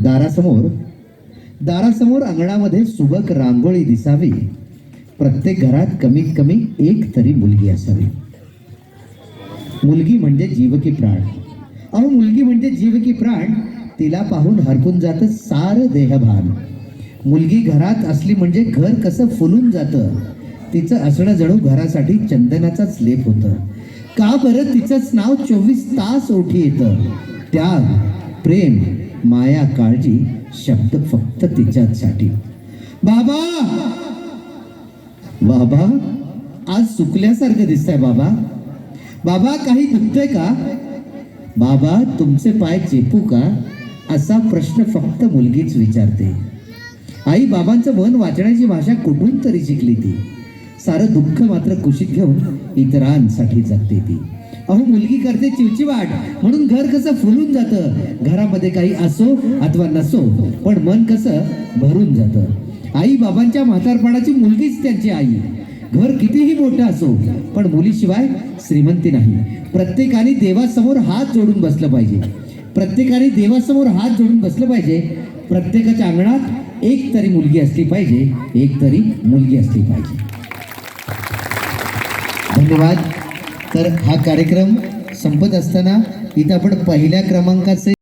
दारासमोर दारासमोर अंगणामध्ये सुबक रांगोळी दिसावी. प्रत्येक घरात कमीत कमी एक तरी मुलगी असावी. मुलगी म्हणजे जीव की प्राण. अहो, मुलगी म्हणजे जीव की प्राण. तिला पाहून हरपून जातं सारं देहभान. मुलगी घरात असली म्हणजे घर कसं फुलून जातं. तिचं असणं जणू घरासाठी चंदनाचाच लेप होतं. का बरं तिचंच नाव 24 तास ओठी येतं. त्याग, प्रेम, माया, काळजी शब्द फक्त तिच्यासाठी. बाबा, बाबा, आज सुकल्यासारखं दिसतंय बाबा. बाबा, काही दुखतंय का? बाबा, तुमचे पाय चेपू का? असा प्रश्न फक्त मुलगीच विचारते. आई बाबांचं मन वाचण्याची भाषा कुठून तरी शिकली ती. सारं दुःख मात्र कुशीत घेऊन इतरांसाठी जगते ती. अहो, मुलगी करते चिवचिवाट म्हणून घर कसं फुलून जातं. घरामध्ये काही असो अथवा नसो, पण मन कसं भरून जातं. आई बाबांच्या म्हातारपणाची मुलगीच त्यांची आई. घर कितीही मोठं असो, पण मुलीशिवाय श्रीमंती नाही. प्रत्येकाने देवासमोर हात जोडून बसलं पाहिजे. प्रत्येकाने देवासमोर हात जोडून बसलं पाहिजे. प्रत्येकाच्या अंगणात एक तरी मुलगी असली पाहिजे. एक तरी मुलगी असली पाहिजे. धन्यवाद. तर हा कार्यक्रम संपत असताना इथं आपण पहिल्या क्रमांकाचे